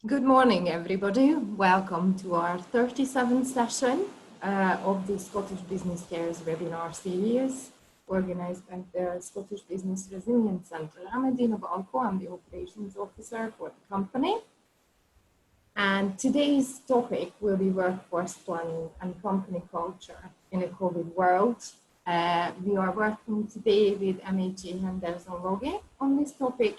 Good morning, everybody. Welcome to our 37th session of the Scottish Business Cares webinar series, organised by the Scottish Business Resilience Centre. I'm Adina Balco, I'm the Operations Officer for the company. And today's topic will be workforce planning and company culture in a COVID world. We are working today with MHA Henderson Loggie on this topic.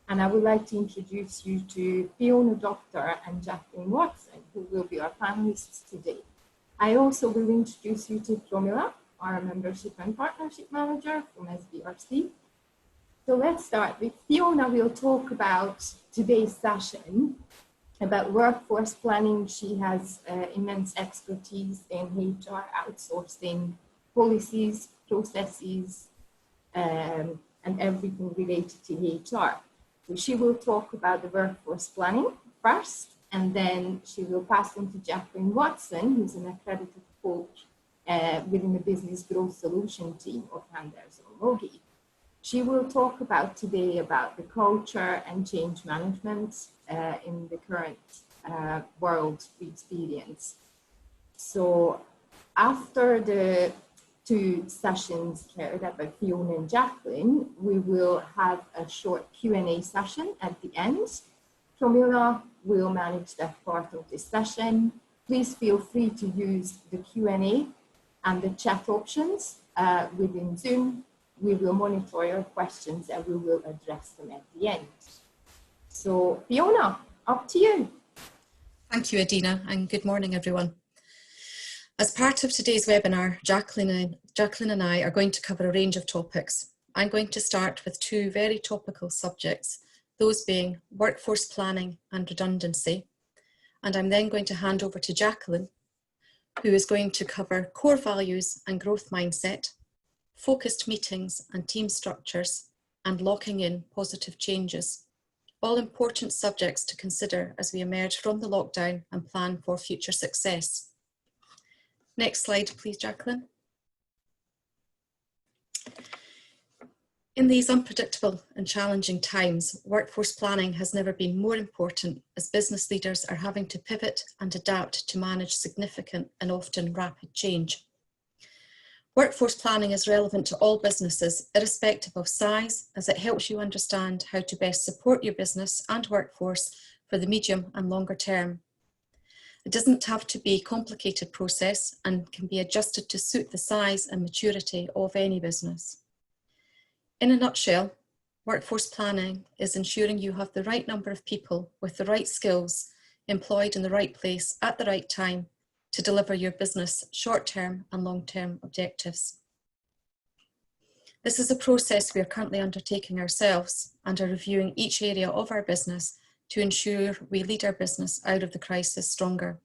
And I would like to introduce you to Fiona Doctor and Jacqueline Watson, who will be our panelists today. I also will introduce you to Promila, our Membership and Partnership Manager from SBRC. So let's start with Fiona. Will talk about today's session about workforce planning. She has immense expertise in HR outsourcing policies, processes, and everything related to HR. So she will talk about the workforce planning first, and then she will pass on to Jacqueline Watson, who's an accredited coach within the Business Growth Solution team of Henderson Loggie. She will talk about today about the culture and change management in the current world we experience. So after the two sessions carried out by Fiona and Jacqueline, we will have a short Q&A session at the end. Promila will manage that part of the session. Please feel free to use the Q&A and the chat options within Zoom. We will monitor your questions and we will address them at the end. So Fiona, up to you. Thank you, Adina, and good morning, everyone. As part of today's webinar, Jacqueline and I are going to cover a range of topics. I'm going to start with two very topical subjects, those being workforce planning and redundancy. And I'm then going to hand over to Jacqueline, who is going to cover core values and growth mindset, focused meetings and team structures, and locking in positive changes. All important subjects to consider as we emerge from the lockdown and plan for future success. Next slide, please, Jacqueline. In these unpredictable and challenging times, workforce planning has never been more important as business leaders are having to pivot and adapt to manage significant and often rapid change. Workforce planning is relevant to all businesses, irrespective of size, as it helps you understand how to best support your business and workforce for the medium and longer term. It doesn't have to be a complicated process and can be adjusted to suit the size and maturity of any business. In a nutshell, workforce planning is ensuring you have the right number of people with the right skills employed in the right place at the right time to deliver your business short-term and long-term objectives. This is a process we are currently undertaking ourselves and are reviewing each area of our business to ensure we lead our business out of the crisis stronger.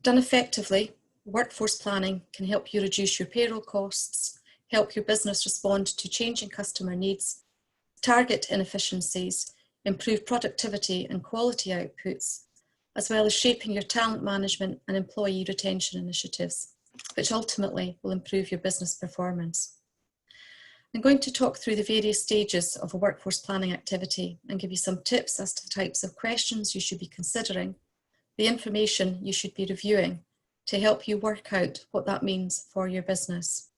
Done effectively, workforce planning can help you reduce your payroll costs, help your business respond to changing customer needs, target inefficiencies, improve productivity and quality outputs, as well as shaping your talent management and employee retention initiatives, which ultimately will improve your business performance. I'm going to talk through the various stages of a workforce planning activity and give you some tips as to the types of questions you should be considering, the information you should be reviewing to help you work out what that means for your business.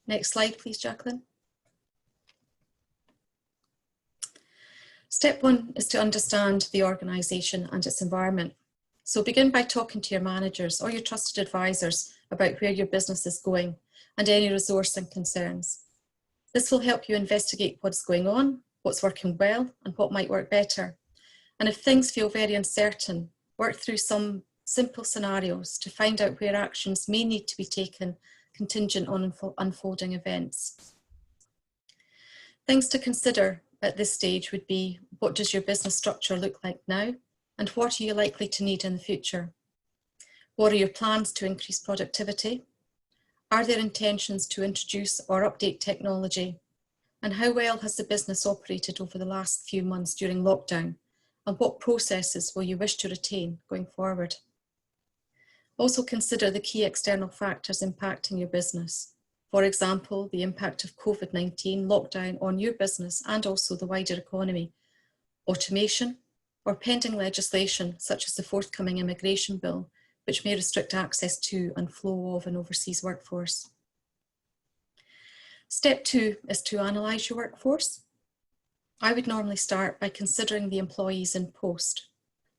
Next slide, please, Jacqueline. Step one is to understand the organisation and its environment. So begin by talking to your managers or your trusted advisors about where your business is going and any resource and concerns. This will help you investigate what's going on, what's working well, and what might work better. And if things feel very uncertain, work through some simple scenarios to find out where actions may need to be taken contingent on unfolding events. Things to consider at this stage would be, what does your business structure look like now? And what are you likely to need in the future? What are your plans to increase productivity? Are there intentions to introduce or update technology? And how well has the business operated over the last few months during lockdown? And what processes will you wish to retain going forward? Also consider the key external factors impacting your business. For example, the impact of COVID-19 lockdown on your business and also the wider economy, automation, or pending legislation such as the forthcoming immigration bill, which may restrict access to and flow of an overseas workforce. Step 2 is to analyse your workforce. I would normally start by considering the employees in post.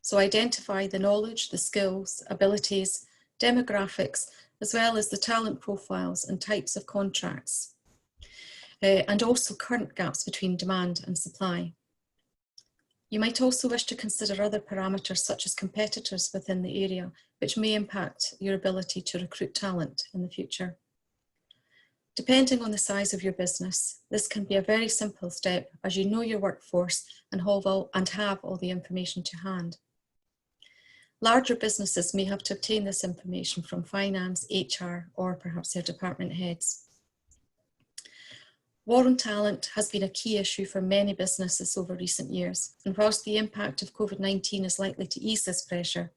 So identify the knowledge, the skills, abilities, demographics, as well as the talent profiles and types of contracts, and also current gaps between demand and supply. You might also wish to consider other parameters such as competitors within the area, which may impact your ability to recruit talent in the future. Depending on the size of your business, this can be a very simple step as you know your workforce and have all the information to hand. Larger businesses may have to obtain this information from finance, HR, or perhaps their department heads. War on talent has been a key issue for many businesses over recent years, and whilst the impact of COVID-19 is likely to ease this pressure,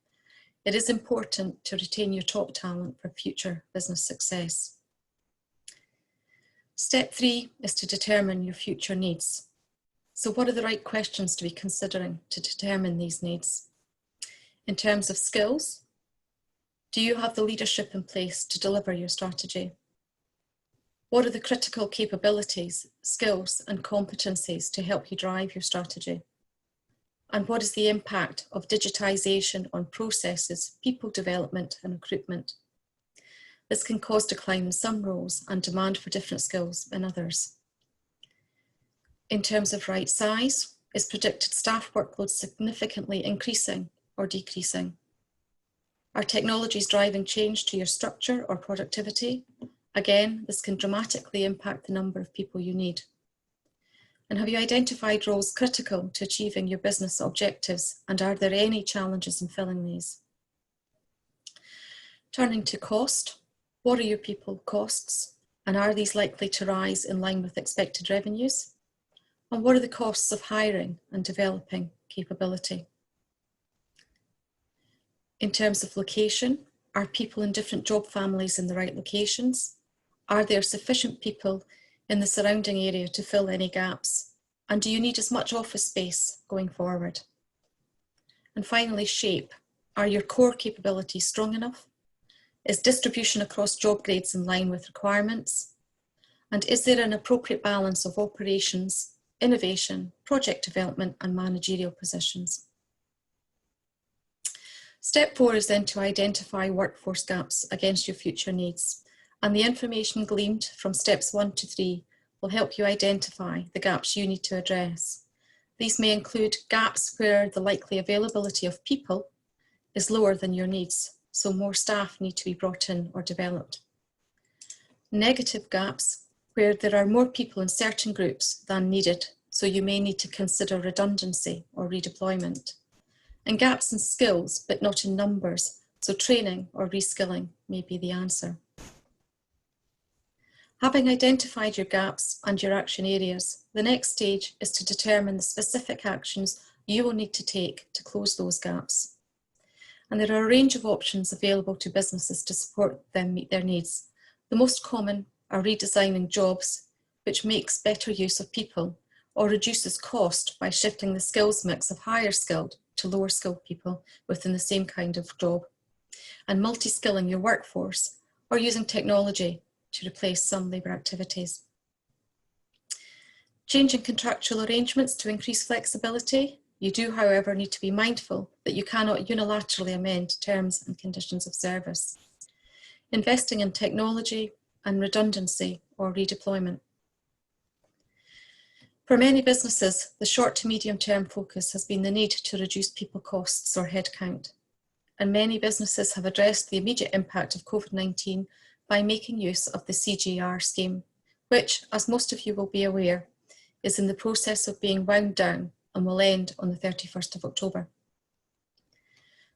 it is important to retain your top talent for future business success. Step 3 is to determine your future needs. So what are the right questions to be considering to determine these needs? In terms of skills, do you have the leadership in place to deliver your strategy? What are the critical capabilities, skills, and competencies to help you drive your strategy? And what is the impact of digitization on processes, people development, and recruitment? This can cause decline in some roles and demand for different skills in others. In terms of right size, is predicted staff workload significantly increasing or decreasing? Are technologies driving change to your structure or productivity? Again, this can dramatically impact the number of people you need. And have you identified roles critical to achieving your business objectives, and are there any challenges in filling these? Turning to cost, what are your people costs, and are these likely to rise in line with expected revenues? And what are the costs of hiring and developing capability? In terms of location, are people in different job families in the right locations? Are there sufficient people in the surrounding area to fill any gaps? And do you need as much office space going forward? And finally, shape. Are your core capabilities strong enough? Is distribution across job grades in line with requirements? And is there an appropriate balance of operations, innovation, project development, and managerial positions? Step 4 is then to identify workforce gaps against your future needs. And the information gleaned from steps 1 to 3 will help you identify the gaps you need to address. These may include gaps where the likely availability of people is lower than your needs, so more staff need to be brought in or developed. Negative gaps where there are more people in certain groups than needed, so you may need to consider redundancy or redeployment. And gaps in skills, but not in numbers, so training or reskilling may be the answer. Having identified your gaps and your action areas, the next stage is to determine the specific actions you will need to take to close those gaps. And there are a range of options available to businesses to support them meet their needs. The most common are redesigning jobs, which makes better use of people, or reduces cost by shifting the skills mix of higher skilled to lower skilled people within the same kind of job, and multi-skilling your workforce, or using technology to replace some labour activities. Changing contractual arrangements to increase flexibility. You do, however, need to be mindful that you cannot unilaterally amend terms and conditions of service. Investing in technology and redundancy or redeployment. For many businesses, the short to medium term focus has been the need to reduce people costs or headcount. And many businesses have addressed the immediate impact of COVID-19 by making use of the CGR scheme, which, as most of you will be aware, is in the process of being wound down and will end on the 31st of October.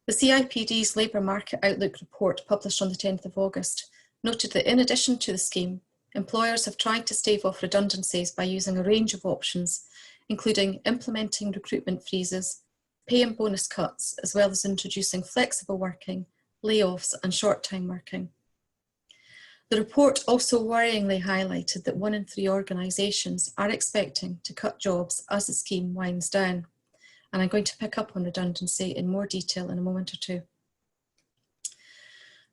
The CIPD's Labour Market Outlook report, published on the 10th of August, noted that in addition to the scheme, employers have tried to stave off redundancies by using a range of options, including implementing recruitment freezes, pay and bonus cuts, as well as introducing flexible working, layoffs, and short-time working. The report also worryingly highlighted that 1 in 3 organisations are expecting to cut jobs as the scheme winds down, and I'm going to pick up on redundancy in more detail in a moment or two.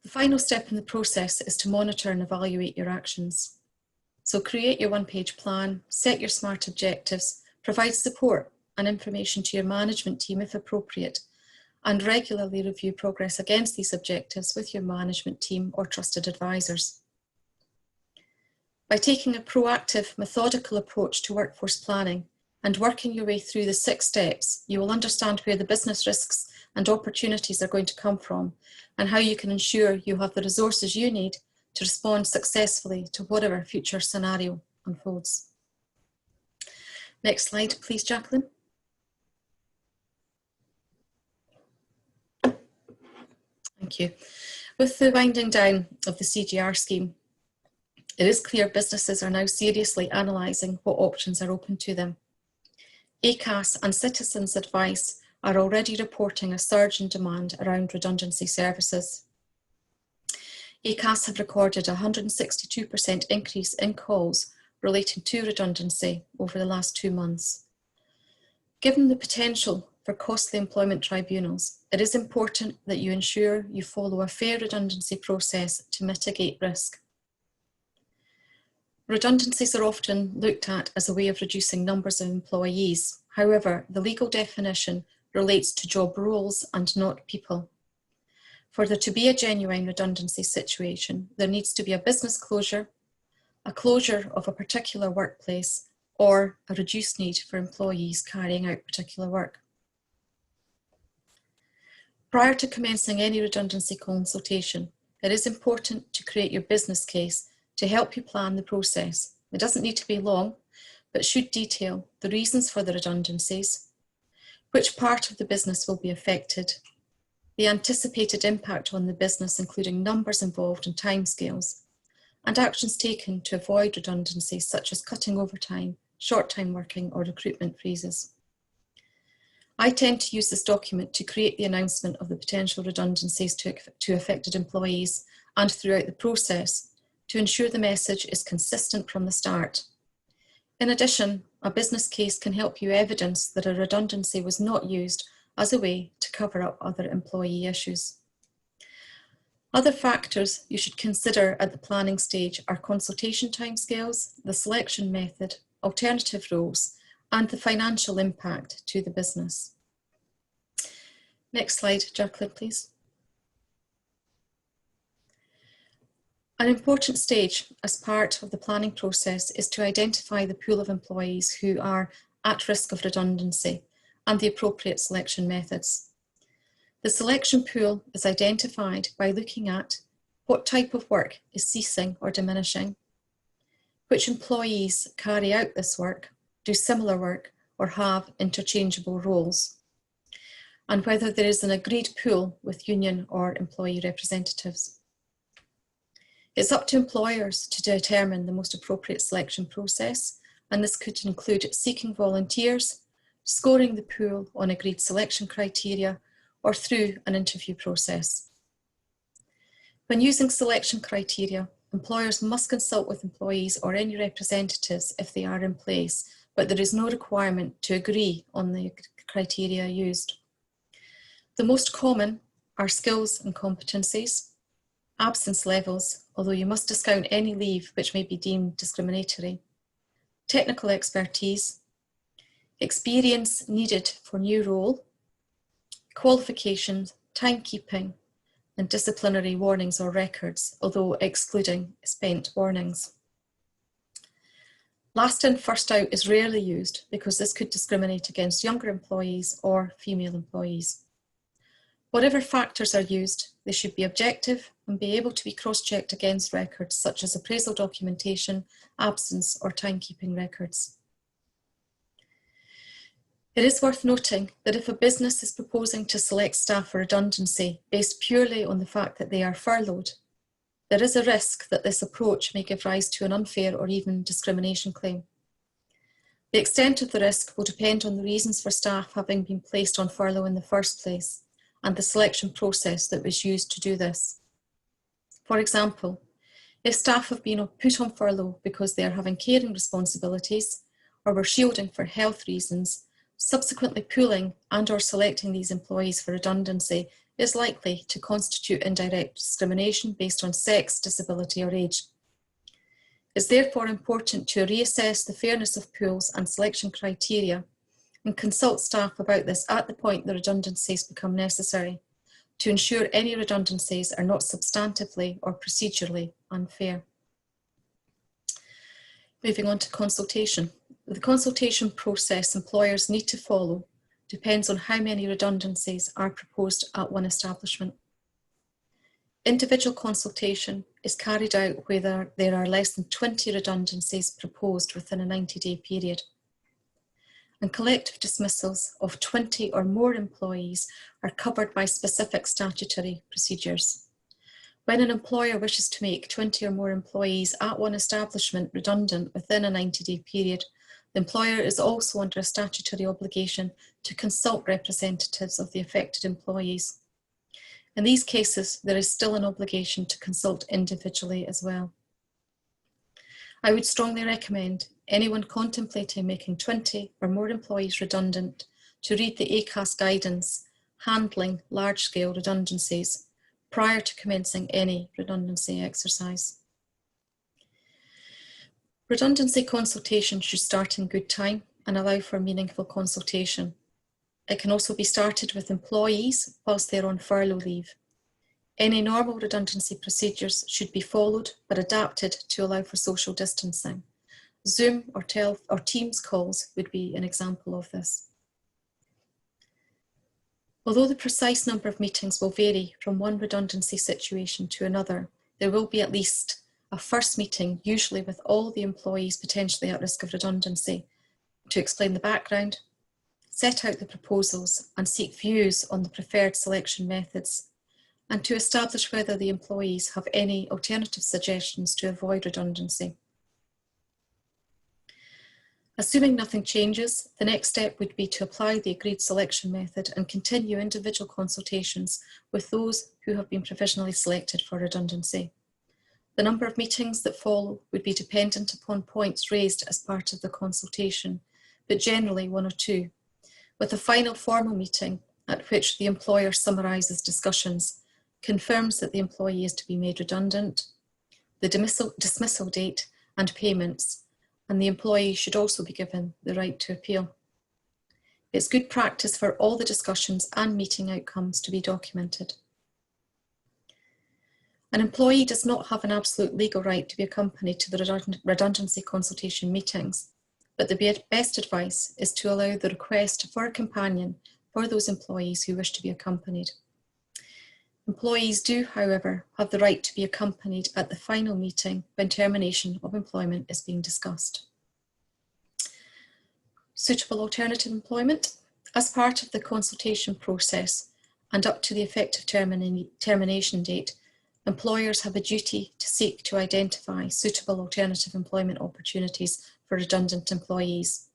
The final step in the process is to monitor and evaluate your actions. So create your one-page plan, set your SMART objectives, provide support and information to your management team if appropriate, and regularly review progress against these objectives with your management team or trusted advisors. By taking a proactive, methodical approach to workforce planning and working your way through the 6 steps, you will understand where the business risks and opportunities are going to come from and how you can ensure you have the resources you need to respond successfully to whatever future scenario unfolds. Next slide, please, Jacqueline. Thank you. With the winding down of the CGR scheme, it is clear businesses are now seriously analysing what options are open to them. ACAS and Citizens Advice are already reporting a surge in demand around redundancy services. ACAS have recorded a 162% increase in calls relating to redundancy over the last 2 months. Given the potential for costly employment tribunals, it is important that you ensure you follow a fair redundancy process to mitigate risk. Redundancies are often looked at as a way of reducing numbers of employees. However, the legal definition relates to job roles and not people. For there to be a genuine redundancy situation, there needs to be a business closure, a closure of a particular workplace, or a reduced need for employees carrying out particular work. Prior to commencing any redundancy consultation, it is important to create your business case to help you plan the process. It doesn't need to be long, but should detail the reasons for the redundancies, which part of the business will be affected, the anticipated impact on the business, including numbers involved and timescales, and actions taken to avoid redundancies such as cutting overtime, short-time working, or recruitment freezes. I tend to use this document to create the announcement of the potential redundancies to affected employees and throughout the process to ensure the message is consistent from the start. In addition, a business case can help you evidence that a redundancy was not used as a way to cover up other employee issues. Other factors you should consider at the planning stage are consultation timescales, the selection method, alternative roles, and the financial impact to the business. Next slide, Jacqueline, please. An important stage as part of the planning process is to identify the pool of employees who are at risk of redundancy and the appropriate selection methods. The selection pool is identified by looking at what type of work is ceasing or diminishing, which employees carry out this work, do similar work, or have interchangeable roles, and whether there is an agreed pool with union or employee representatives. It's up to employers to determine the most appropriate selection process, and this could include seeking volunteers, scoring the pool on agreed selection criteria, or through an interview process. When using selection criteria, employers must consult with employees or any representatives if they are in place, but there is no requirement to agree on the criteria used. The most common are skills and competencies, absence levels, although you must discount any leave which may be deemed discriminatory, technical expertise, experience needed for new role, qualifications, timekeeping, and disciplinary warnings or records, although excluding spent warnings. Last in, first out is rarely used because this could discriminate against younger employees or female employees. Whatever factors are used, they should be objective and be able to be cross-checked against records such as appraisal documentation, absence, or timekeeping records. It is worth noting that if a business is proposing to select staff for redundancy based purely on the fact that they are furloughed, there is a risk that this approach may give rise to an unfair or even discrimination claim. The extent of the risk will depend on the reasons for staff having been placed on furlough in the first place and the selection process that was used to do this. For example, if staff have been put on furlough because they are having caring responsibilities or were shielding for health reasons, Subsequently pooling and/or selecting these employees for redundancy is likely to constitute indirect discrimination based on sex, disability, or age. It's therefore important to reassess the fairness of pools and selection criteria and consult staff about this at the point the redundancies become necessary to ensure any redundancies are not substantively or procedurally unfair. Moving on to consultation. The consultation process employers need to follow depends on how many redundancies are proposed at one establishment. Individual consultation is carried out where there are less than 20 redundancies proposed within a 90-day period. And collective dismissals of 20 or more employees are covered by specific statutory procedures. When an employer wishes to make 20 or more employees at one establishment redundant within a 90-day period, the employer is also under a statutory obligation to consult representatives of the affected employees. In these cases, there is still an obligation to consult individually as well. I would strongly recommend anyone contemplating making 20 or more employees redundant to read the ACAS guidance handling large-scale redundancies prior to commencing any redundancy exercise. Redundancy consultation should start in good time and allow for meaningful consultation. It can also be started with employees whilst they're on furlough leave. Any normal redundancy procedures should be followed but adapted to allow for social distancing. Zoom or Teams calls would be an example of this. Although the precise number of meetings will vary from one redundancy situation to another, there will be at least a first meeting, usually with all the employees potentially at risk of redundancy, to explain the background, set out the proposals and seek views on the preferred selection methods, and to establish whether the employees have any alternative suggestions to avoid redundancy. Assuming nothing changes, the next step would be to apply the agreed selection method and continue individual consultations with those who have been provisionally selected for redundancy. The number of meetings that follow would be dependent upon points raised as part of the consultation, but generally 1 or 2, with a final formal meeting at which the employer summarises discussions, confirms that the employee is to be made redundant, the dismissal date and payments, and the employee should also be given the right to appeal. It's good practice for all the discussions and meeting outcomes to be documented. An employee does not have an absolute legal right to be accompanied to the redundancy consultation meetings, but the best advice is to allow the request for a companion for those employees who wish to be accompanied. Employees do, however, have the right to be accompanied at the final meeting when termination of employment is being discussed. Suitable alternative employment. As part of the consultation process and up to the effective termination date, employers have a duty to seek to identify suitable alternative employment opportunities for redundant employees.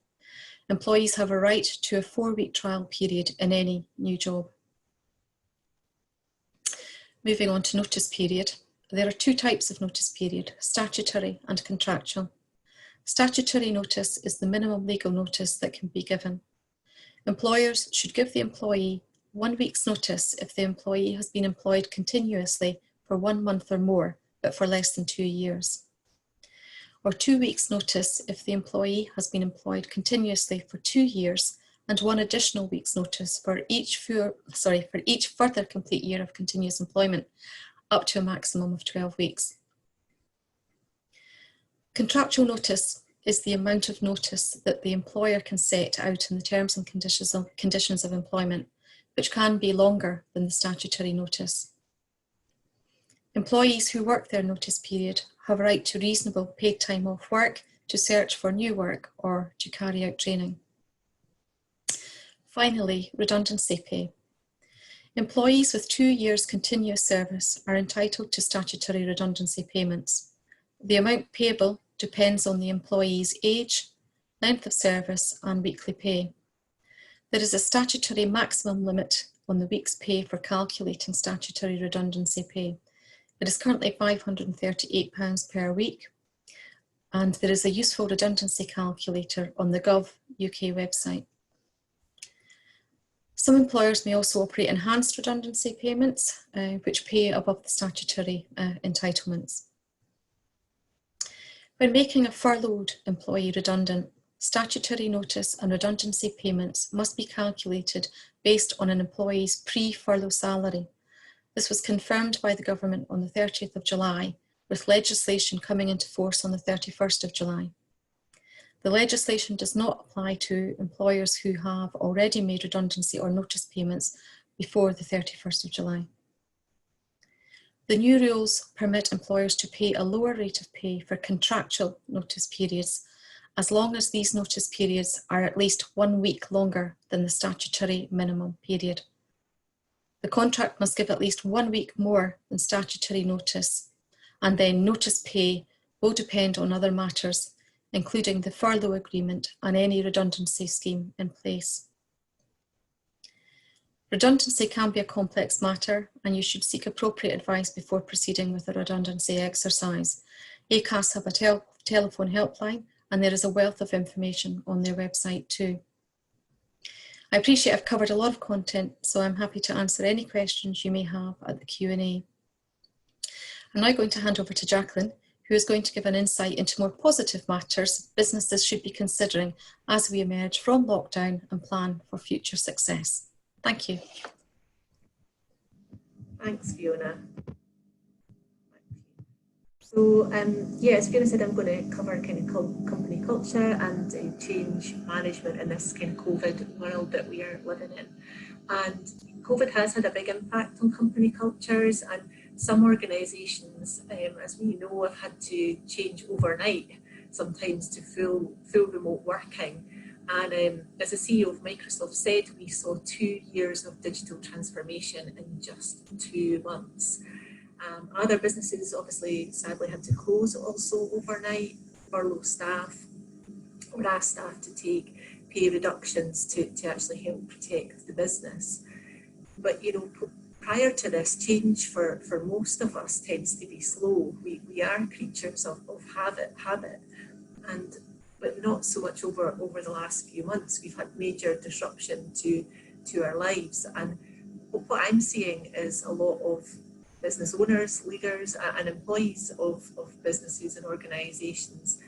Employees have a right to a 4-week trial period in any new job. Moving on to notice period. There are 2 types of notice period, statutory and contractual. Statutory notice is the minimum legal notice that can be given. Employers should give the employee 1 week's notice if the employee has been employed continuously for 1 month or more, but for less than 2 years. Or 2 weeks notice if the employee has been employed continuously for 2 years and 1 additional week's notice for each further complete year of continuous employment, up to a maximum of 12 weeks. Contractual notice is the amount of notice that the employer can set out in the terms and conditions of employment, which can be longer than the statutory notice. Employees who work their notice period have a right to reasonable paid time off work, to search for new work, or to carry out training. Finally, redundancy pay. Employees with 2 years continuous service are entitled to statutory redundancy payments. The amount payable depends on the employee's age, length of service, and weekly pay. There is a statutory maximum limit on the week's pay for calculating statutory redundancy pay. It is currently £538 per week, and there is a useful redundancy calculator on the Gov UK website. Some employers may also operate enhanced redundancy payments, which pay above the statutory entitlements. When making a furloughed employee redundant, statutory notice and redundancy payments must be calculated based on an employee's pre-furlough salary. This was confirmed by the government on the 30th of July, with legislation coming into force on the 31st of July. The legislation does not apply to employers who have already made redundancy or notice payments before the 31st of July. The new rules permit employers to pay a lower rate of pay for contractual notice periods, as long as these notice periods are at least 1 week longer than the statutory minimum period. The contract must give at least 1 week more than statutory notice, and then notice pay will depend on other matters, including the furlough agreement and any redundancy scheme in place. Redundancy can be a complex matter, and you should seek appropriate advice before proceeding with a redundancy exercise. ACAS have a telephone helpline, and there is a wealth of information on their website too. I appreciate I've covered a lot of content, so I'm happy to answer any questions you may have at the Q&A. I'm now going to hand over to Jacqueline, who is going to give an insight into more positive matters businesses should be considering as we emerge from lockdown and plan for future success. Thank you. Thanks, Fiona. So, as Fiona said, I'm going to cover kind of company culture and change management in this kind of COVID world that we are living in. And COVID has had a big impact on company cultures, and some organisations, as we know, have had to change overnight, sometimes to full remote working. And as the CEO of Microsoft said, we saw 2 years of digital transformation in just 2 months. Other businesses obviously sadly had to close also overnight, furlough staff, or ask staff to take pay reductions to actually help protect the business. But prior to this, change for most of us tends to be slow. We are creatures of habit, but not so much over the last few months. We've had major disruption to our lives, and what I'm seeing is a lot of business owners, leaders and employees of businesses and organisations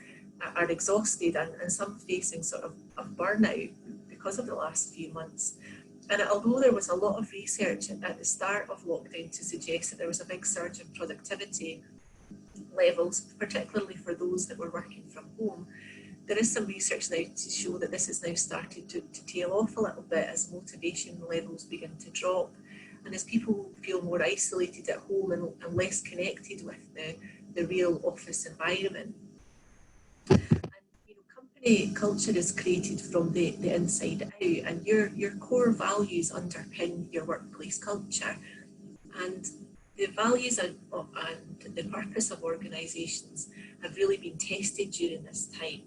are exhausted and some facing sort of a burnout because of the last few months. And although there was a lot of research at the start of lockdown to suggest that there was a big surge in productivity levels, particularly for those that were working from home, there is some research now to show that this has now started to tail off a little bit as motivation levels begin to drop, and as people feel more isolated at home and less connected with the real office environment. And company culture is created from the inside out, and your core values underpin your workplace culture. And the values and the purpose of organisations have really been tested during this time.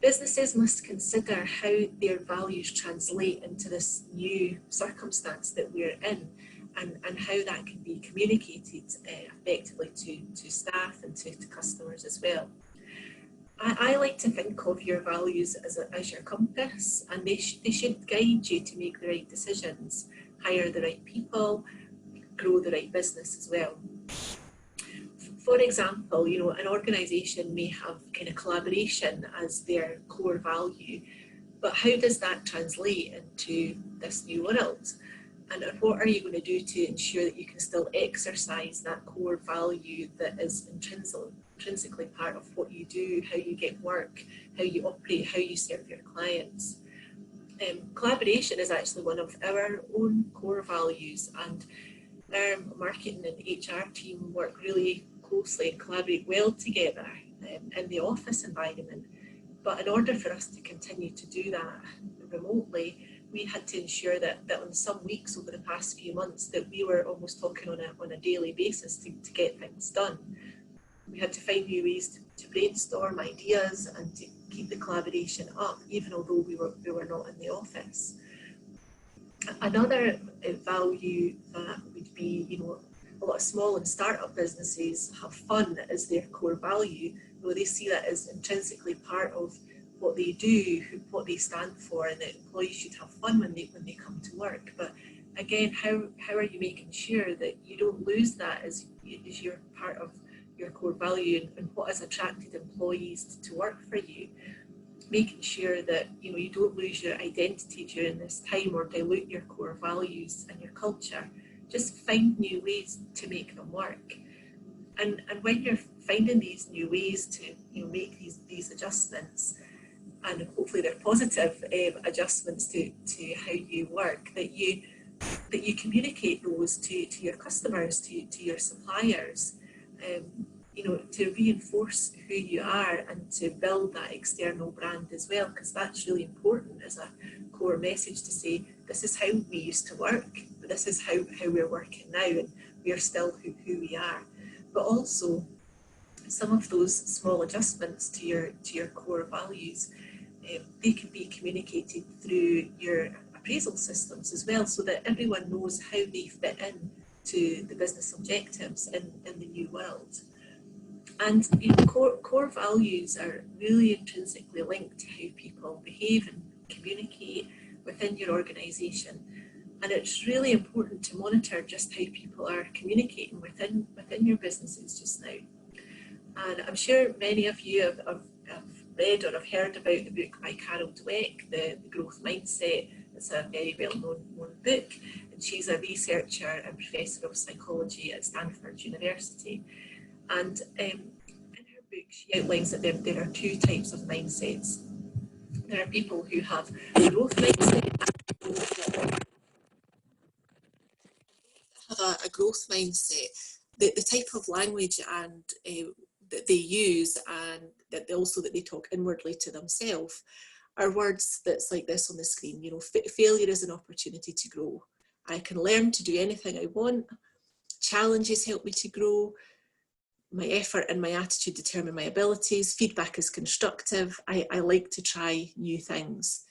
Businesses must consider how their values translate into this new circumstance that we're in, and how that can be communicated effectively to staff and to customers as well. I like to think of your values as your compass, and they should guide you to make the right decisions, hire the right people, grow the right business as well. For example, an organisation may have kind of collaboration as their core value, but how does that translate into this new world? And what are you going to do to ensure that you can still exercise that core value that is intrinsically part of what you do, how you get work, how you operate, how you serve your clients? Collaboration is actually one of our own core values, and our marketing and HR team work really closely and collaborate well together in the office environment. But in order for us to continue to do that remotely, we had to ensure that in some weeks over the past few months that we were almost talking on a daily basis to get things done. We had to find new ways to brainstorm ideas and to keep the collaboration up, even although we were not in the office. Another value that would be, a lot of small and start-up businesses have fun as their core value, though they see that as intrinsically part of what they do, what they stand for, and that employees should have fun when they come to work. But again, how are you making sure that you don't lose that as your part of your core value, and what has attracted employees to work for you? Making sure that you don't lose your identity during this time or dilute your core values and your culture. Just find new ways to make them work. And when you're finding these new ways to make these adjustments, and hopefully they're positive adjustments to how you work, that you communicate those to your customers, to your suppliers, to reinforce who you are and to build that external brand as well, because that's really important as a core message to say, this is how we used to work, but this is how we're working now, and we are still who we are. But also some of those small adjustments to your core values, they can be communicated through your appraisal systems as well, so that everyone knows how they fit in to the business objectives in the new world. And core values are really intrinsically linked to how people behave and communicate within your organisation. And it's really important to monitor just how people are communicating within your businesses just now. And I'm sure many of you have read or have heard about the book by Carol Dweck, The Growth Mindset. It's a very well-known book, and she's a researcher and professor of psychology at Stanford University. And in her book, she outlines that there are two types of mindsets. There are people who have a growth mindset and people that have a growth mindset. The type of language and that they use, and that they talk inwardly to themselves, are words that's like this on the screen. Failure is an opportunity to grow. I can learn to do anything I want. Challenges help me to grow. My effort and my attitude determine my abilities. Feedback is constructive. I like to try new things.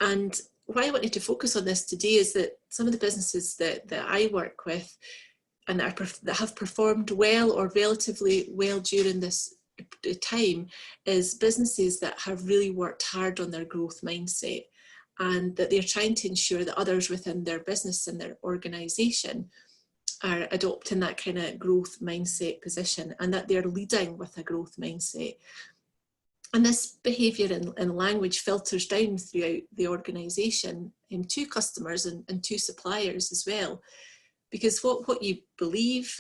And why I wanted to focus on this today is that some of the businesses that I work with and that have performed well or relatively well during this time is businesses that have really worked hard on their growth mindset, and that they're trying to ensure that others within their business and their organisation are adopting that kind of growth mindset position, and that they're leading with a growth mindset. And this behaviour and language filters down throughout the organisation to customers and to suppliers as well. Because what you believe,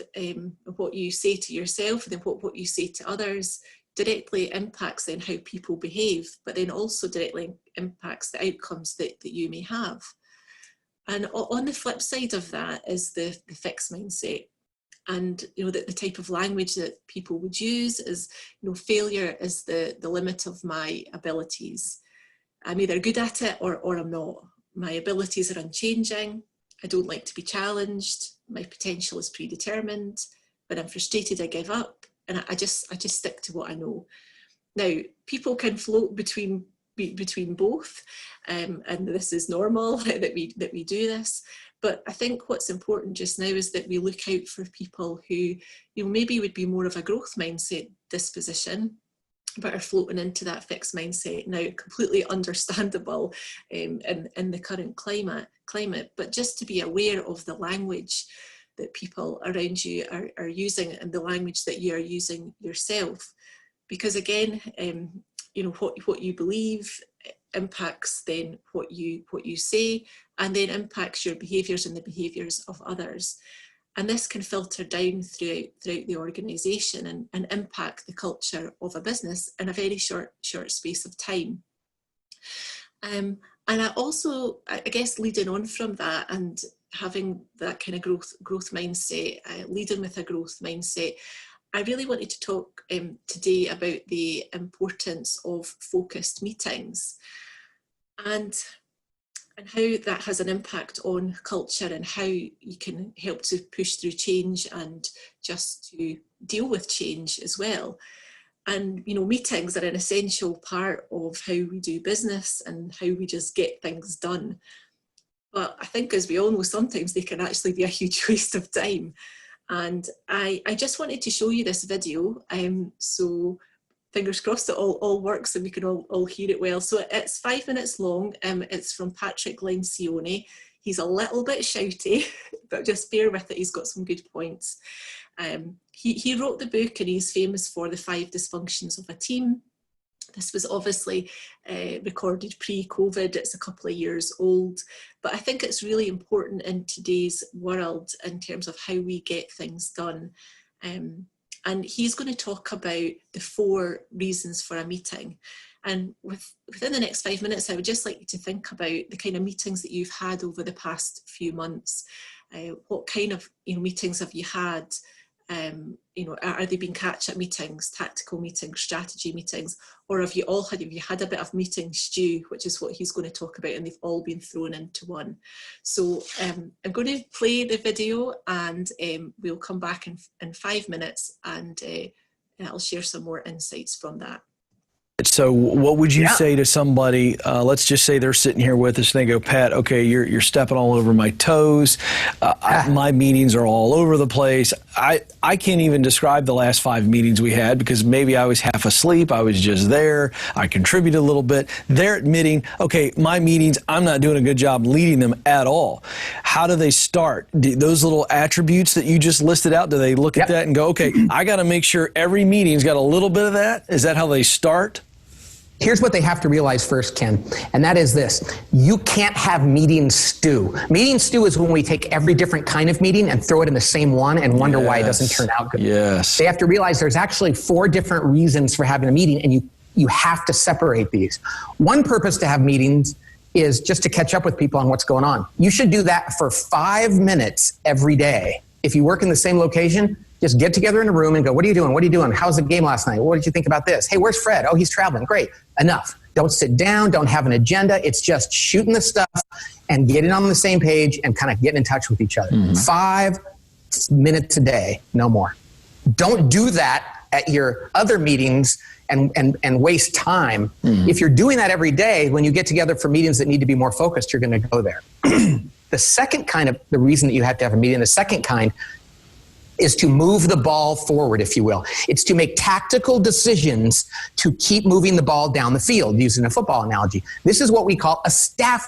what you say to yourself, and then what you say to others directly impacts then how people behave, but then also directly impacts the outcomes that you may have. And on the flip side of that is the fixed mindset. And the type of language that people would use is, failure is the limit of my abilities. I'm either good at it or I'm not. My abilities are unchanging. I don't like to be challenged. My potential is predetermined. When I'm frustrated, I give up, and I just stick to what I know. Now, people can float between both, and this is normal that we do this. But I think what's important just now is that we look out for people who maybe would be more of a growth mindset disposition, but are floating into that fixed mindset now. Completely understandable in the current climate, but just to be aware of the language that people around you are using, and the language that you are using yourself. Because again, what you believe impacts then what you say, and then impacts your behaviours and the behaviours of others. And this can filter down throughout the organisation and impact the culture of a business in a very short space of time. And I also, I guess, leading on from that and having that kind of growth mindset, leading with a growth mindset, I really wanted to talk today about the importance of focused meetings and how that has an impact on culture, and how you can help to push through change and just to deal with change as well. And meetings are an essential part of how we do business and how we just get things done. But I think, as we all know, sometimes they can actually be a huge waste of time. And I just wanted to show you this video. So fingers crossed it all works and we can all hear it well. So it's 5 minutes long. It's from Patrick Lencioni. He's a little bit shouty, but just bear with it. He's got some good points. He wrote the book and he's famous for the 5 dysfunctions of a team. This was obviously recorded pre-COVID. It's a couple of years old, but I think it's really important in today's world in terms of how we get things done. And he's going to talk about the 4 reasons for a meeting. And within the next 5 minutes, I would just like you to think about the kind of meetings that you've had over the past few months. What kind of meetings have you had? Are they being catch-up meetings, tactical meetings, strategy meetings, or have you had a bit of meeting stew, which is what he's going to talk about, and they've all been thrown into one. So I'm going to play the video, and we'll come back in 5 minutes, and I'll share some more insights from that. So what would you say to somebody, let's just say they're sitting here with us and they go, Pat, okay, you're stepping all over my toes. My meetings are all over the place. I can't even describe the last 5 meetings we had because maybe I was half asleep. I was just there. I contributed a little bit. They're admitting, okay, my meetings, I'm not doing a good job leading them at all. How do they start? Those little attributes that you just listed out, do they look at that and go, okay, I got to make sure every meeting's got a little bit of that? Is that how they start? Here's what they have to realize first, Ken, and that is this. You can't have meeting stew. Meeting stew is when we take every different kind of meeting and throw it in the same one and wonder why it doesn't turn out good. Yes. They have to realize there's actually 4 different reasons for having a meeting, and you have to separate these. One purpose to have meetings is just to catch up with people on what's going on. You should do that for 5 minutes every day. If you work in the same location, just get together in a room and go, what are you doing? What are you doing? How was the game last night? What did you think about this? Hey, where's Fred? Oh, he's traveling. Great. Enough. Don't sit down. Don't have an agenda. It's just shooting the stuff and getting on the same page and kind of getting in touch with each other. 5 minutes a day, no more. Don't do that at your other meetings and waste time. If you're doing that every day, when you get together for meetings that need to be more focused, you're going to go there. The second kind of, the reason that you have to have a meeting, the second kind is to move the ball forward, if you will. It's to make tactical decisions to keep moving the ball down the field, using a football analogy. This is what we call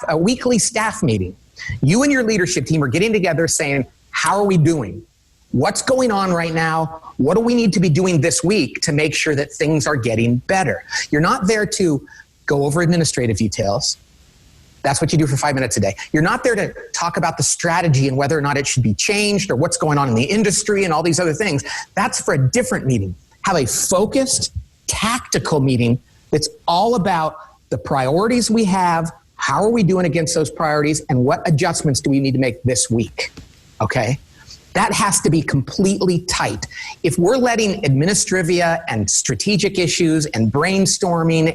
a weekly staff meeting. You and your leadership team are getting together saying, how are we doing? What's going on right now? What do we need to be doing this week to make sure that things are getting better? You're not there to go over administrative details. That's what you do for 5 minutes a day. You're not there to talk about the strategy and whether or not it should be changed or what's going on in the industry and all these other things. That's for a different meeting. Have a focused, tactical meeting that's all about the priorities we have, how are we doing against those priorities, and what adjustments do we need to make this week, okay? That has to be completely tight. If we're letting administrivia and strategic issues and brainstorming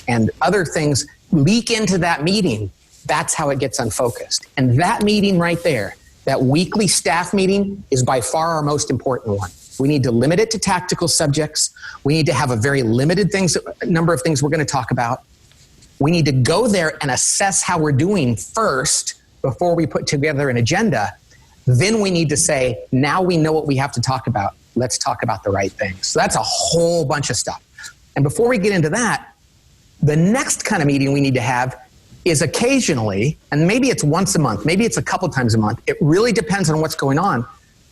and other things leak into that meeting, that's how it gets unfocused. And that meeting right there, that weekly staff meeting, is by far our most important one. We need to limit it to tactical subjects. We need to have a very limited number of things we're going to talk about. We need to go there and assess how we're doing first before we put together an agenda. Then we need to say, now we know what we have to talk about. Let's talk about the right things. So that's a whole bunch of stuff. And before we get into that, the next kind of meeting we need to have is occasionally, and maybe it's once a month, maybe it's a couple times a month. It really depends on what's going on.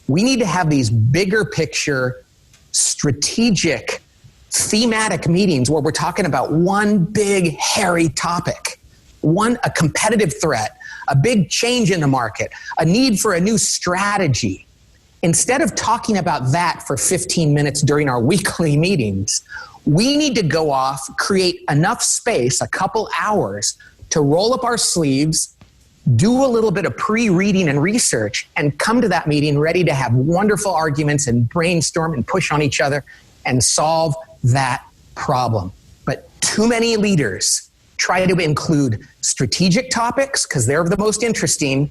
We need to have these bigger picture, strategic, thematic meetings where we're talking about one big, hairy topic, a competitive threat, a big change in the market, a need for a new strategy. Instead of talking about that for 15 minutes during our weekly meetings, we need to go off, create enough space, a couple hours, to roll up our sleeves, do a little bit of pre-reading and research, and come to that meeting ready to have wonderful arguments and brainstorm and push on each other and solve that problem. But too many leaders try to include strategic topics because they're the most interesting,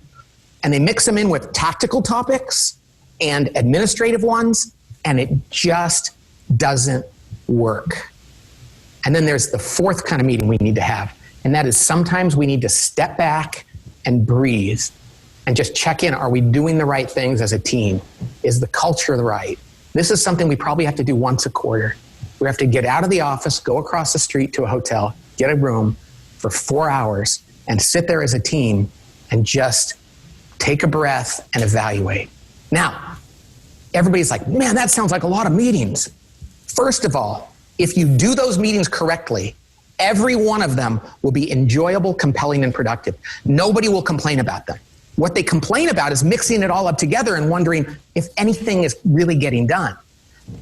and they mix them in with tactical topics and administrative ones, and it just doesn't work. And then there's the fourth kind of meeting we need to have, and that is sometimes we need to step back and breathe and just check in. Are we doing the right things as a team? Is the culture right? This is something we probably have to do once a quarter. We have to get out of the office, go across the street to a hotel, get a room for 4 hours, and sit there as a team and just take a breath and evaluate. Now, everybody's like, man, that sounds like a lot of meetings. First of all, if you do those meetings correctly, every one of them will be enjoyable, compelling, and productive. Nobody will complain about them. What they complain about is mixing it all up together and wondering if anything is really getting done.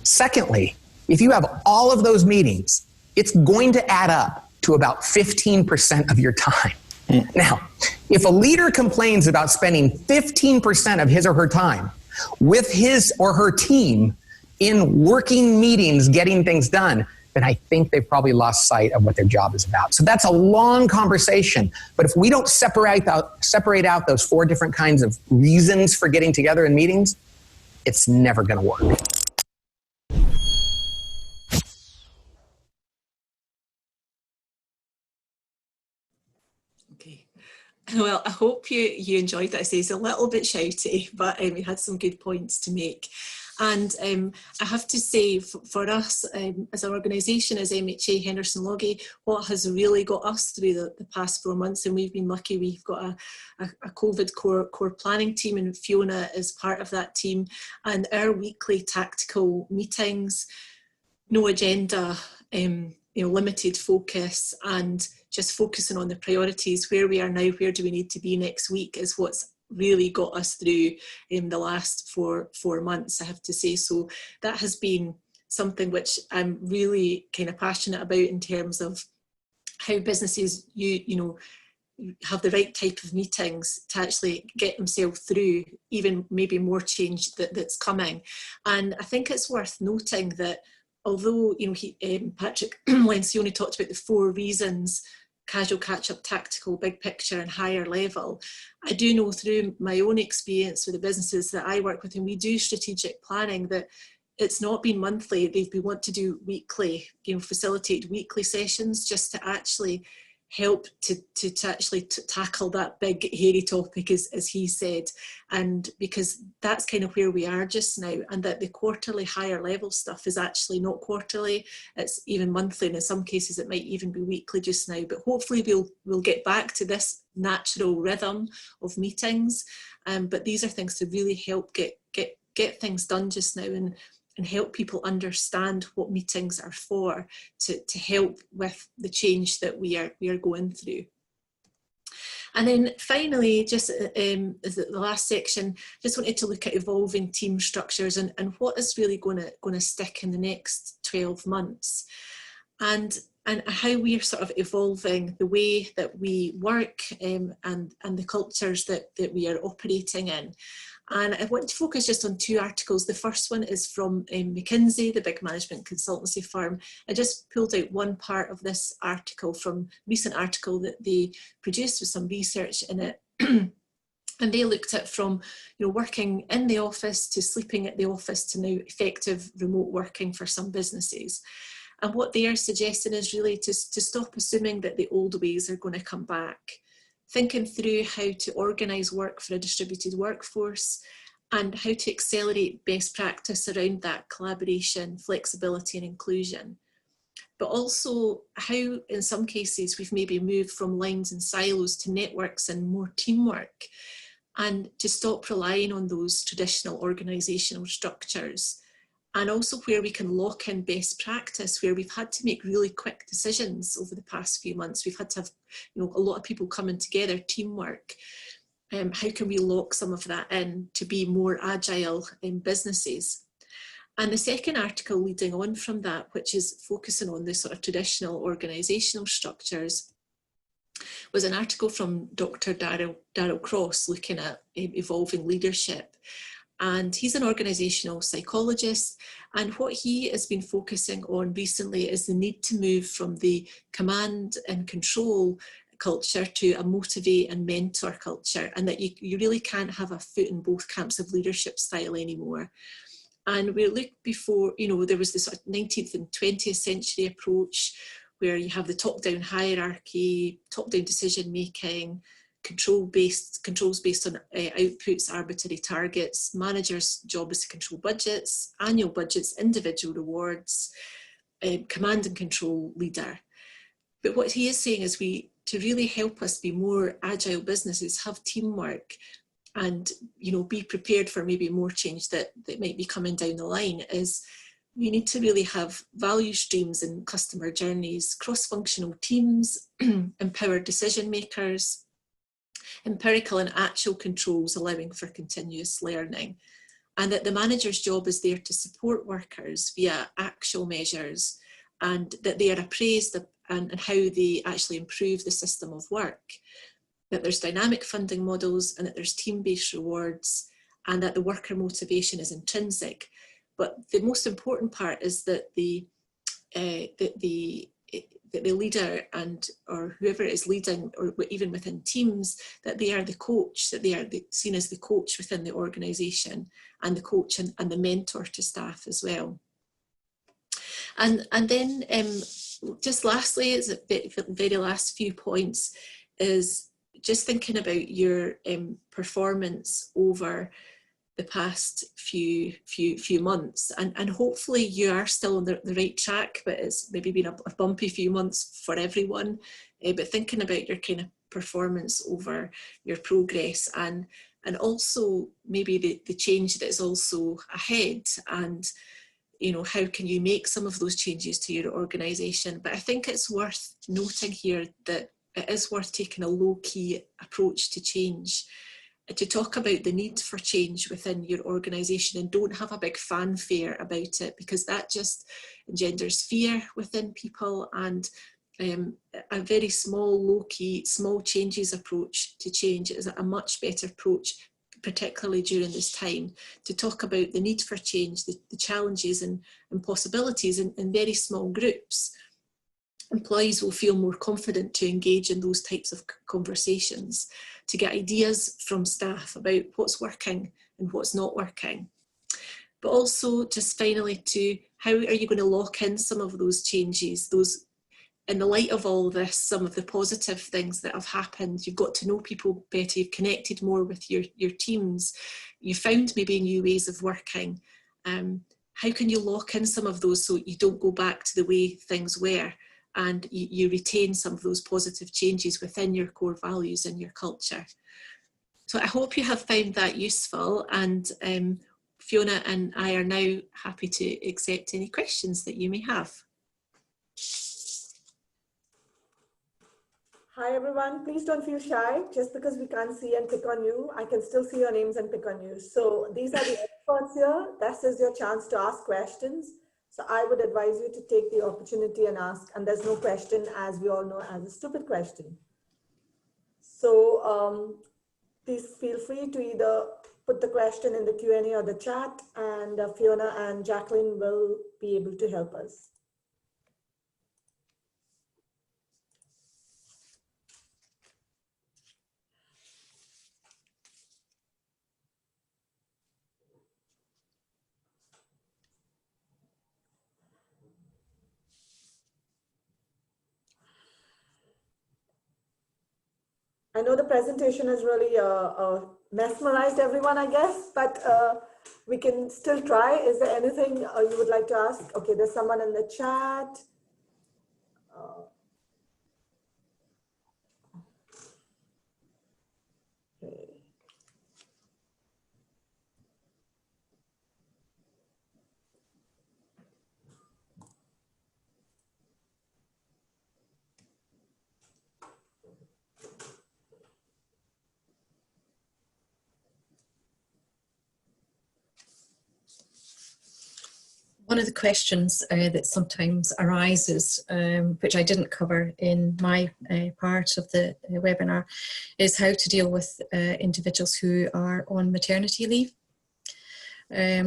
Secondly, if you have all of those meetings, it's going to add up to about 15% of your time. Now, if a leader complains about spending 15% of his or her time with his or her team in working meetings getting things done, then I think they've probably lost sight of what their job is about. So that's a long conversation. But if we don't separate out those 4 different kinds of reasons for getting together in meetings, it's never going to work. Okay. Well, I hope you enjoyed that. I say it's a little bit shouty, but we had some good points to make. And I have to say, for us as an organisation, as MHA Henderson Loggie, what has really got us through the past 4 months, and we've been lucky, we've got a COVID core planning team, and Fiona is part of that team, and our weekly tactical meetings, no agenda, limited focus, and just focusing on the priorities, where we are now, where do we need to be next week, is what's really got us through the last four months, I have to say. So that has been something which I'm really kind of passionate about, in terms of how businesses have the right type of meetings to actually get themselves through even maybe more change that's coming. And I think it's worth noting that although Patrick Lencioni talked about the 4 reasons: casual catch-up, tactical, big picture, and higher level, I do know through my own experience with the businesses that I work with, and we do strategic planning, that it's not been monthly. We want to do weekly, facilitate weekly sessions, just to actually help to tackle that big hairy topic, as he said, and because that's kind of where we are just now, and that the quarterly higher level stuff is actually not quarterly, it's even monthly, and in some cases it might even be weekly just now. But hopefully we'll get back to this natural rhythm of meetings, but these are things to really help get things done just now, and help people understand what meetings are for, to help with the change that we are going through. And then finally, just the last section, just wanted to look at evolving team structures and what is really going to stick in the next 12 months, and how we are sort of evolving the way that we work, and the cultures that we are operating in. And I want to focus just on 2 articles. The first one is from McKinsey, the big management consultancy firm. I just pulled out one part of this article from a recent article that they produced with some research in it. And they looked at from working in the office to sleeping at the office to now effective remote working for some businesses. And what they are suggesting is really to stop assuming that the old ways are going to come back. Thinking through how to organise work for a distributed workforce, and how to accelerate best practice around that collaboration, flexibility and inclusion. But also how in some cases we've maybe moved from lines and silos to networks and more teamwork, and to stop relying on those traditional organisational structures. And also where we can lock in best practice, where we've had to make really quick decisions over the past few months. We've had to have a lot of people coming together, teamwork. How can we lock some of that in to be more agile in businesses? And the second article leading on from that, which is focusing on the sort of traditional organisational structures, was an article from Dr. Darryl Cross looking at evolving leadership. And he's an organisational psychologist, and what he has been focusing on recently is the need to move from the command and control culture to a motivate and mentor culture, and that you really can't have a foot in both camps of leadership style anymore. And we looked before, there was this sort of 19th and 20th century approach where you have the top-down hierarchy, top-down decision-making, controls based on outputs, arbitrary targets. Managers' job is to control budgets, annual budgets, individual rewards. command and control leader. But what he is saying is to really help us be more agile businesses, have teamwork, and be prepared for maybe more change that might be coming down the line, is we need to really have value streams and customer journeys, cross-functional teams, empowered decision makers, empirical and actual controls allowing for continuous learning, and that the manager's job is there to support workers via actual measures, and that they are appraised and how they actually improve the system of work, that there's dynamic funding models, and that there's team-based rewards, and that the worker motivation is intrinsic. But the most important part is that the leader or whoever is leading, or even within teams, that they are the coach, that they are seen as the coach within the organisation, and the coach and the mentor to staff as well. And then just lastly, is the very last few points, is just thinking about your performance over the past few months, and hopefully you are still on the right track, but it's maybe been a bumpy few months for everyone. But thinking about your kind of performance over your progress, and also maybe the change that is also ahead, and how can you make some of those changes to your organisation. But I think it's worth noting here that it is worth taking a low-key approach to change, to talk about the need for change within your organisation, and don't have a big fanfare about it, because that just engenders fear within people, and a very small, low-key, small changes approach to change is a much better approach, particularly during this time, to talk about the need for change, the challenges and possibilities in very small groups. Employees will feel more confident to engage in those types of conversations, to get ideas from staff about what's working and what's not working. But also, just finally, to how are you going to lock in some of those changes, in the light of all this, some of the positive things that have happened. You've got to know people better, you've connected more with your teams, you found maybe new ways of working. How can you lock in some of those so you don't go back to the way things were, and you retain some of those positive changes within your core values and your culture? So I hope you have found that useful, and Fiona and I are now happy to accept any questions that you may have. Hi everyone, please don't feel shy. Just because we can't see and pick on you, I can still see your names and pick on you. So these are the experts here. This is your chance to ask questions. So I would advise you to take the opportunity and ask, and there's no question, as we all know, as a stupid question. So please feel free to either put the question in the Q&A or the chat, and Fiona and Jacqueline will be able to help us. I know the presentation has really mesmerized everyone, I guess, but we can still try. Is there anything you would like to ask? Okay, there's someone in the chat. Okay. One of the questions that sometimes arises, which I didn't cover in my part of the webinar, is how to deal with individuals who are on maternity leave.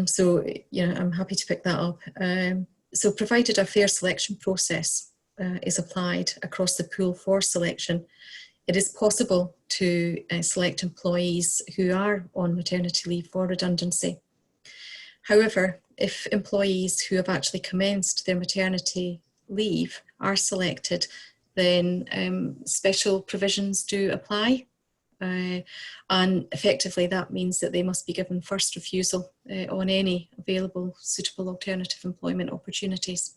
So, I'm happy to pick that up. So provided a fair selection process is applied across the pool for selection, it is possible to select employees who are on maternity leave for redundancy. However, if employees who have actually commenced their maternity leave are selected, then special provisions do apply. And effectively that means that they must be given first refusal on any available suitable alternative employment opportunities.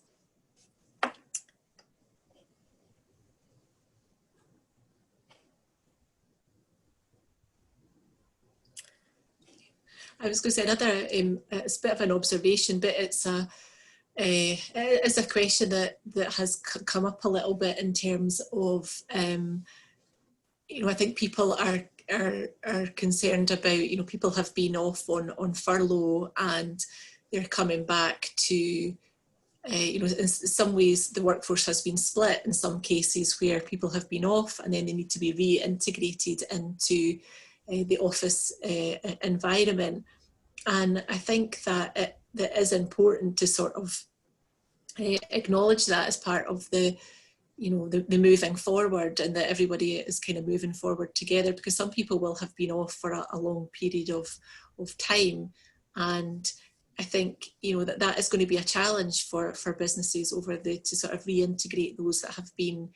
I was going to say another, it's a bit of an observation, but it's a question that has come up a little bit in terms of, you know, I think people are concerned about, you know, people have been off on furlough and they're coming back to, you know, in some ways the workforce has been split in some cases where people have been off and then they need to be reintegrated into the office environment. And I think that that is important to sort of acknowledge that as part of the, you know, the moving forward, and that everybody is kind of moving forward together, because some people will have been off for a long period of time. And I think, you know, that is going to be a challenge for businesses to sort of reintegrate those that have been,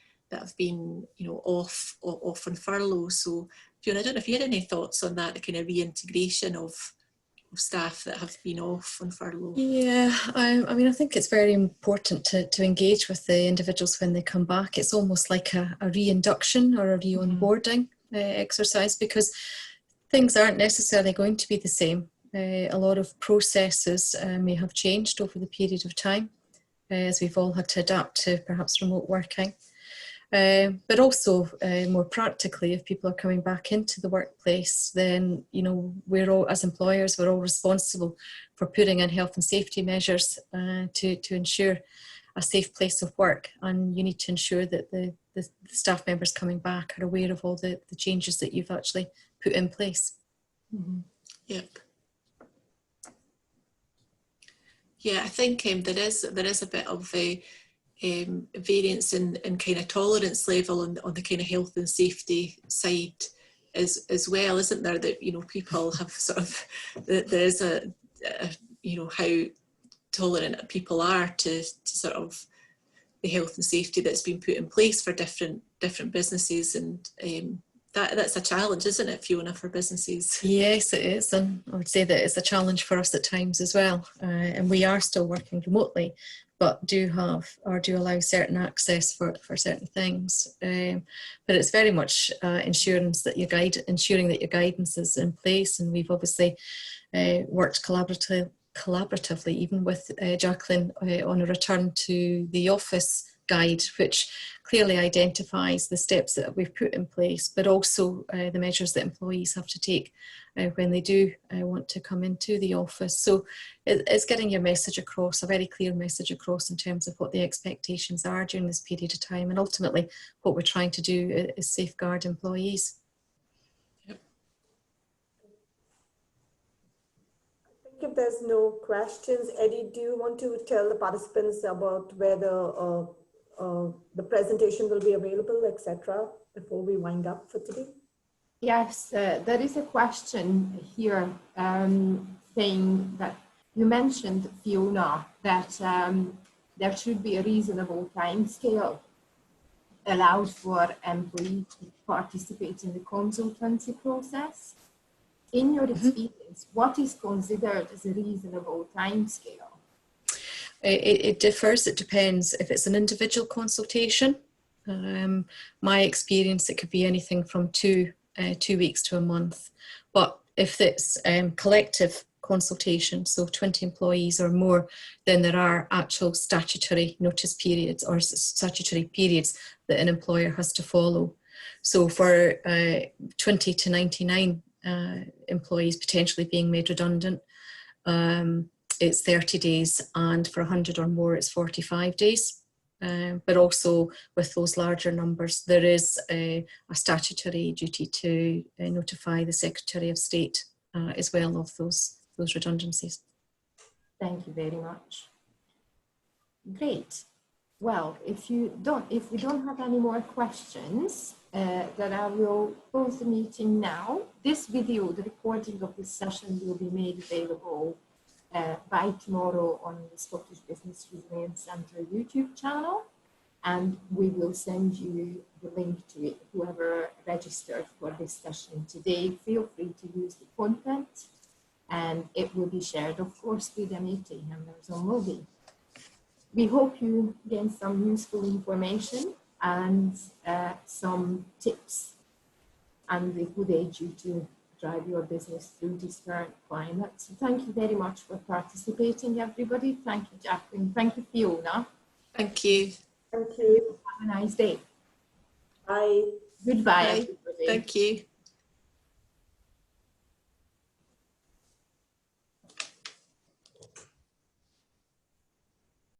you know, off on furlough. So Fiona, I don't know if you had any thoughts on that, the kind of reintegration of staff that have been off on furlough. Yeah, I mean, I think it's very important to engage with the individuals when they come back. It's almost like a reinduction or a re-onboarding exercise, because things aren't necessarily going to be the same. A lot of processes may have changed over the period of time, as we've all had to adapt to perhaps remote working. But also more practically, if people are coming back into the workplace, then, you know, we're all, as employers, we're all responsible for putting in health and safety measures to ensure a safe place of work. And you need to ensure that the staff members coming back are aware of all the changes that you've actually put in place. Mm-hmm. Yep. Yeah, I think there is a bit of a variance in kind of tolerance level on the kind of health and safety side as well, isn't there? That, you know, people have sort of, there is a you know, how tolerant people are to sort of the health and safety that's been put in place for different businesses, and that's a challenge, isn't it, Fiona, for businesses? Yes, it is, and I would say that it's a challenge for us at times as well. And we are still working remotely, but do allow certain access for certain things. But it's very much ensuring that your guidance is in place, and we've obviously worked collaboratively, even with Jacqueline, on a return to the office guide, which clearly identifies the steps that we've put in place, but also the measures that employees have to take when they do want to come into the office. So it's getting your message across, a very clear message across in terms of what the expectations are during this period of time, and ultimately what we're trying to do is safeguard employees. Yep. I think if there's no questions, Eddie, do you want to tell the participants about where the presentation will be available, etc., before we wind up for today? Yes, there is a question here saying that you mentioned, Fiona, that there should be a reasonable time scale allowed for employees to participate in the consultancy process. In your experience, what is considered as a reasonable time scale? It differs. It depends. If it's an individual consultation, my experience, it could be anything from 2 weeks to a month. But if it's collective consultation, so 20 employees or more, then there are actual statutory notice periods or statutory periods that an employer has to follow. So for 20 to 99 employees potentially being made redundant, it's 30 days, and for 100 or more, it's 45 days. But also with those larger numbers, there is a statutory duty to notify the Secretary of State as well of those redundancies. Thank you very much. Great. Well, if we don't have any more questions, then I will close the meeting now. This video, the recording of this session, will be made available by tomorrow on the Scottish Business Resilience Centre YouTube channel, and we will send you the link to it. Whoever registered for this session today, feel free to use the content, and it will be shared, of course, with MHA Henderson Loggie. We hope you gain some useful information and some tips, and we would urge you to drive your business through this current climate. So thank you very much for participating, everybody. Thank you, Jacqueline. Thank you, Fiona. Thank you. Thank you. Have a nice day. Bye. Goodbye, Bye. everybody. Thank you.